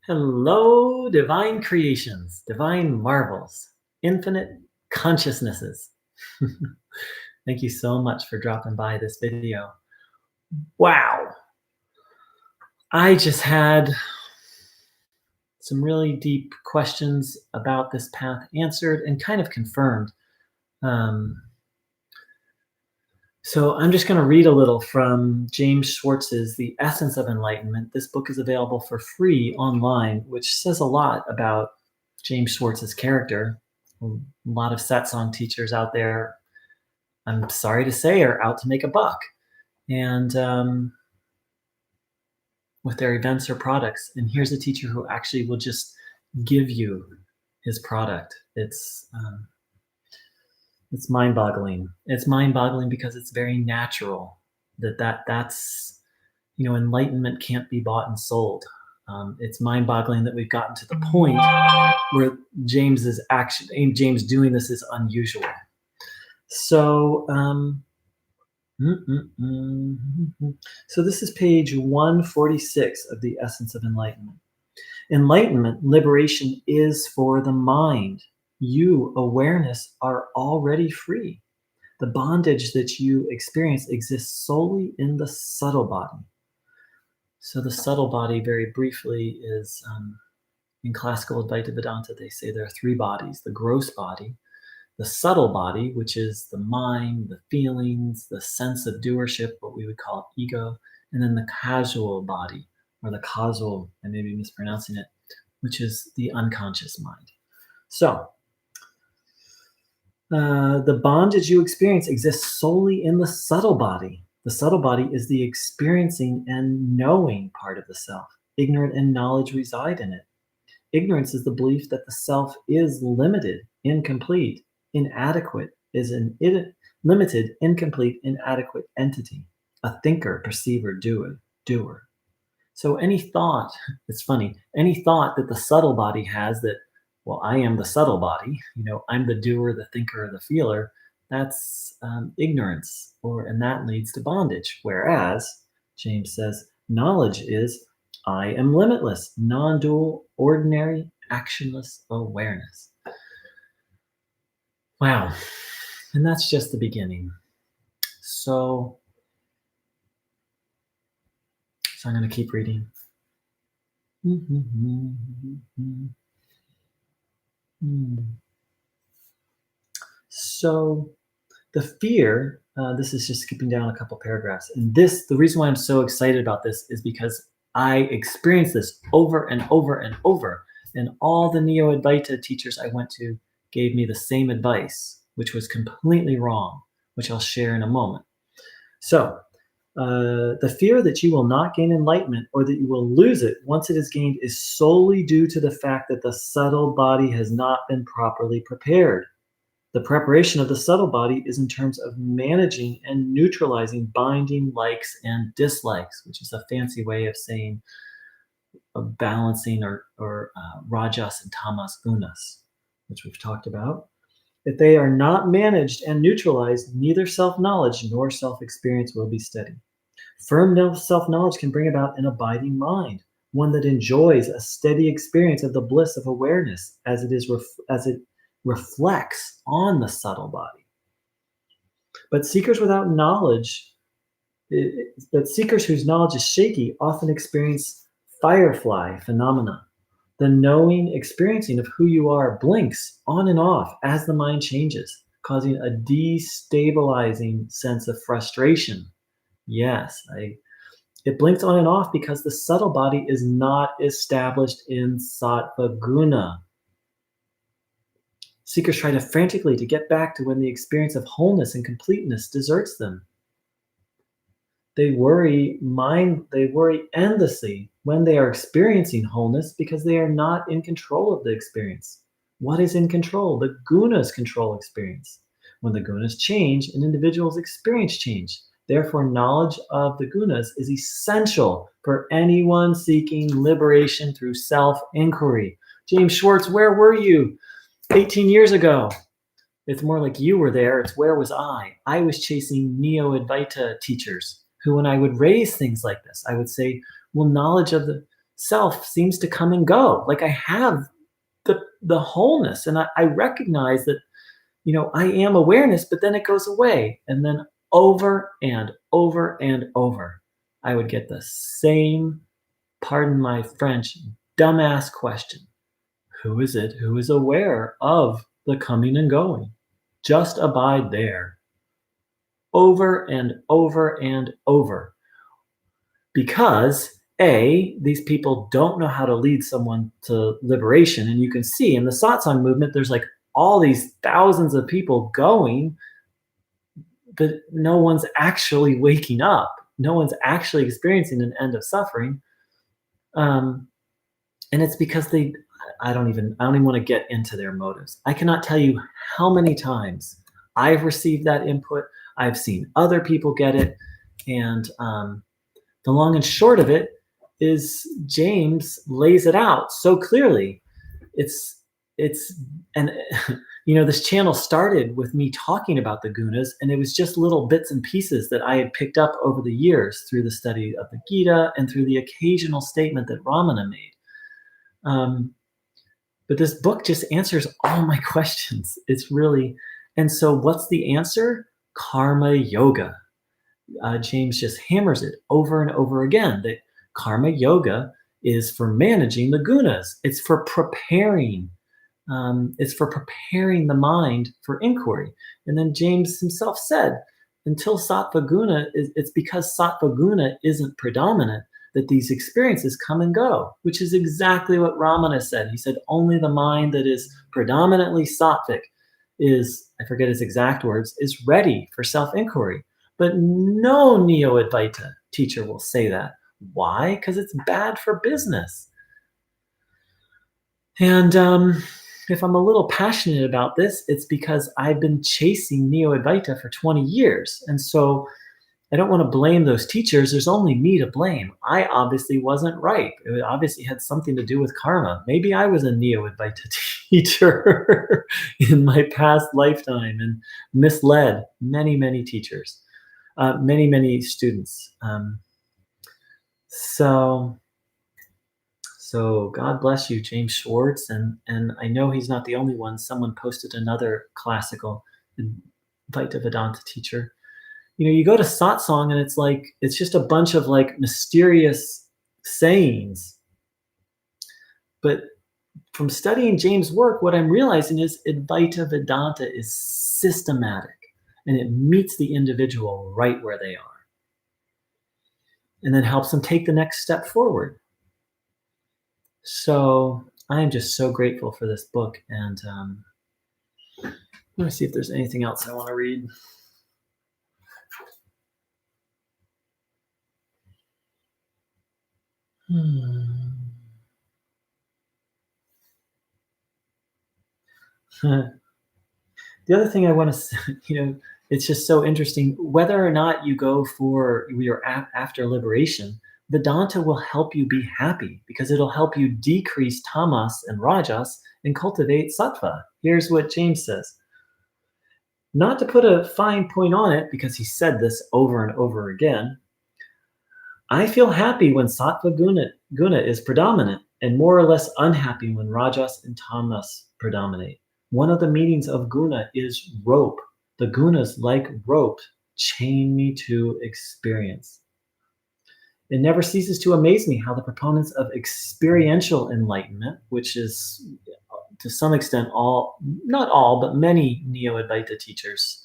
Hello, divine creations, divine marvels, infinite consciousnesses. Thank you so much for dropping by this video. Wow, I just had some really deep questions about this path answered and kind of confirmed. So I'm just going to read a little from James Schwartz's The Essence of Enlightenment. This book is available for free online, which says a lot about James Schwartz's character. A lot of satsang teachers out there, I'm sorry to say, are out to make a buck, and with their events or products. And here's a teacher who actually will just give you his product. It's mind-boggling. It's mind-boggling because it's very natural. That's enlightenment can't be bought and sold. It's mind-boggling that we've gotten to the point where James doing this is unusual. So, so this is page 146 of The Essence of Enlightenment. Enlightenment, liberation, is for the mind. You, awareness, are already free. The bondage that you experience exists solely in the subtle body. So the subtle body, very briefly, is in classical Advaita Vedanta, they say there are three bodies: the gross body, the subtle body, which is the mind, the feelings, the sense of doership, what we would call ego, and then the causal body, or the causal, I may be mispronouncing it, which is the unconscious mind. So the bondage you experience exists solely in the subtle body. The subtle body is the experiencing and knowing part of the self. Ignorance and knowledge reside in it. Ignorance is the belief that the self is limited, incomplete, inadequate, is an limited, incomplete, inadequate entity, a thinker, perceiver, doer. So any thought, it's funny, any thought that the subtle body has that, well, I am the subtle body, I'm the doer, the thinker, the feeler, that's ignorance, and that leads to bondage. Whereas, James says, knowledge is, I am limitless, non-dual, ordinary, actionless awareness. Wow. And that's just the beginning. So I'm going to keep reading. So the fear, this is just skipping down a couple paragraphs. And the reason why I'm so excited about this is because I experienced this over and over and over. And all the Neo-Advaita teachers I went to gave me the same advice, which was completely wrong, which I'll share in a moment. So the fear that you will not gain enlightenment or that you will lose it once it is gained is solely due to the fact that the subtle body has not been properly prepared. The preparation of the subtle body is in terms of managing and neutralizing binding likes and dislikes, which is a fancy way of saying balancing or rajas and tamas gunas, which we've talked about. If they are not managed and neutralized, neither self-knowledge nor self-experience will be steady. Firm self-knowledge can bring about an abiding mind, one that enjoys a steady experience of the bliss of awareness as it reflects on the subtle body. But seekers without knowledge, seekers whose knowledge is shaky often experience firefly phenomena. The knowing, experiencing of who you are blinks on and off as the mind changes, causing a destabilizing sense of frustration. Yes, it blinks on and off because the subtle body is not established in sattva guna. Seekers try frantically to get back to when the experience of wholeness and completeness deserts them. They worry endlessly when they are experiencing wholeness because they are not in control of the experience. What is in control? The gunas control experience. When the gunas change, an individual's experience change. Therefore, knowledge of the gunas is essential for anyone seeking liberation through self-inquiry. James Schwartz, where were you 18 years ago? It's more like you were there. It's where was I? I was chasing Neo-Advaita teachers who, when I would raise things like this, I would say, well, knowledge of the self seems to come and go. Like I have the wholeness, and I recognize that, I am awareness, but then it goes away. And then over and over and over, I would get the same, pardon my French, dumbass question. Who is it who is aware of the coming and going? Just abide there. Over and over and over. Because these people don't know how to lead someone to liberation. And you can see in the satsang movement, there's like all these thousands of people going, but no one's actually waking up. No one's actually experiencing an end of suffering. And it's because I don't even want to get into their motives. I cannot tell you how many times I've received that input. I've seen other people get it. And the long and short of it is James lays it out so clearly. And this channel started with me talking about the gunas, and it was just little bits and pieces that I had picked up over the years through the study of the Gita and through the occasional statement that Ramana made. But this book just answers all my questions. And so what's the answer? Karma yoga. James just hammers it over and over again that karma yoga is for managing the gunas. It's for preparing. It's for preparing the mind for inquiry. And then James himself said, until sattva guna, it's because sattva guna isn't predominant that these experiences come and go, which is exactly what Ramana said. He said, only the mind that is predominantly sattvic I forget his exact words, is ready for self-inquiry. But no Neo-Advaita teacher will say that. Why? Because it's bad for business. And if I'm a little passionate about this, it's because I've been chasing Neo-Advaita for 20 years. And so I don't want to blame those teachers. There's only me to blame. I obviously wasn't right. It obviously had something to do with karma. Maybe I was a Neo-Advaita teacher in my past lifetime and misled many, many teachers. Many students. So God bless you, James Schwartz. And I know he's not the only one. Someone posted another classical Advaita Vedanta teacher. You go to satsang and it's just a bunch of like mysterious sayings. But from studying James' work, what I'm realizing is Advaita Vedanta is systematic. And it meets the individual right where they are. And then helps them take the next step forward. So I am just so grateful for this book. And let me see if there's anything else I want to read. The other thing I want to say, it's just so interesting. Whether or not you go for your after liberation, Vedanta will help you be happy because it'll help you decrease tamas and rajas and cultivate sattva. Here's what James says. Not to put a fine point on it, because he said this over and over again, I feel happy when sattva guna is predominant and more or less unhappy when rajas and tamas predominate. One of the meanings of guna is rope. The gunas, like rope, chain me to experience. It never ceases to amaze me how the proponents of experiential enlightenment, which is to some extent not all, but many Neo-Advaita teachers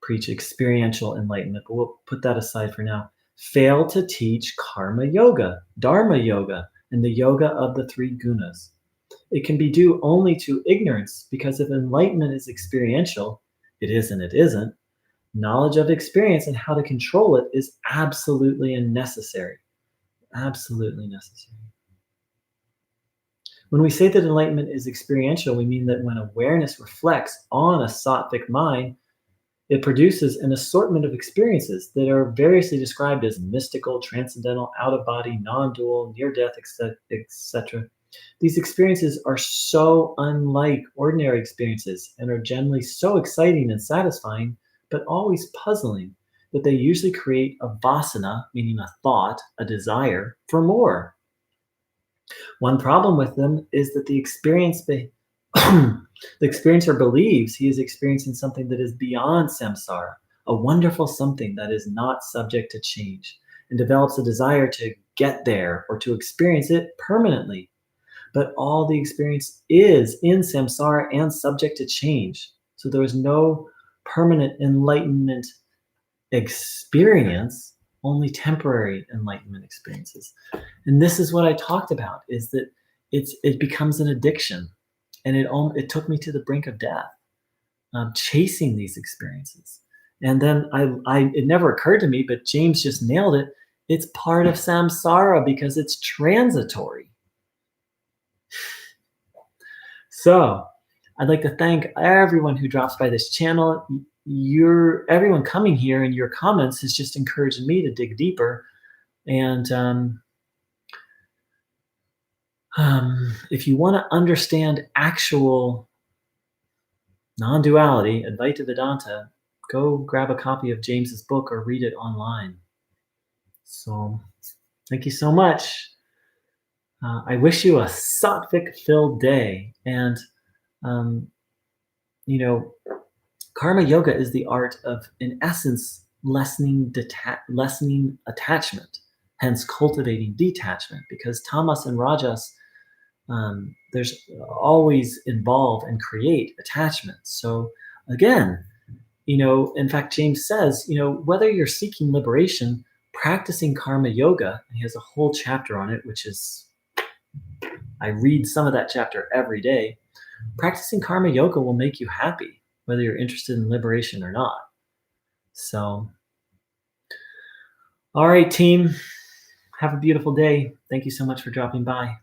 preach experiential enlightenment, but we'll put that aside for now, fail to teach karma yoga, dharma yoga, and the yoga of the three gunas. It can be due only to ignorance, because if enlightenment is experiential, it is and it isn't, knowledge of experience and how to control it is absolutely necessary. Absolutely necessary. When we say that enlightenment is experiential, we mean that when awareness reflects on a sattvic mind, it produces an assortment of experiences that are variously described as mystical, transcendental, out-of-body, non-dual, near-death, etc. These experiences are so unlike ordinary experiences and are generally so exciting and satisfying, but always puzzling. but they usually create a vasana, meaning a thought, a desire for more. One problem with them is that the experiencer believes he is experiencing something that is beyond samsara, a wonderful something that is not subject to change, and develops a desire to get there or to experience it permanently. But all the experience is in samsara and subject to change. So there is no permanent enlightenment experience, only temporary enlightenment experiences. And this is what I talked about, is that it becomes an addiction. And it took me to the brink of death, chasing these experiences. And then it never occurred to me, but James just nailed it. It's part of samsara because it's transitory. So I'd like to thank everyone who drops by this channel. Everyone coming here and your comments has just encouraged me to dig deeper. And if you want to understand actual non-duality, Advaita Vedanta, go grab a copy of James's book or read it online. So thank you so much. I wish you a sattvic-filled day. And, karma yoga is the art of, in essence, lessening attachment, hence cultivating detachment, because tamas and rajas, there's always involve and create attachment. So again, in fact, James says, whether you're seeking liberation, practicing karma yoga, and he has a whole chapter on it, which is, I read some of that chapter every day. Practicing karma yoga will make you happy, whether you're interested in liberation or not. So, all right, team, have a beautiful day. Thank you so much for dropping by.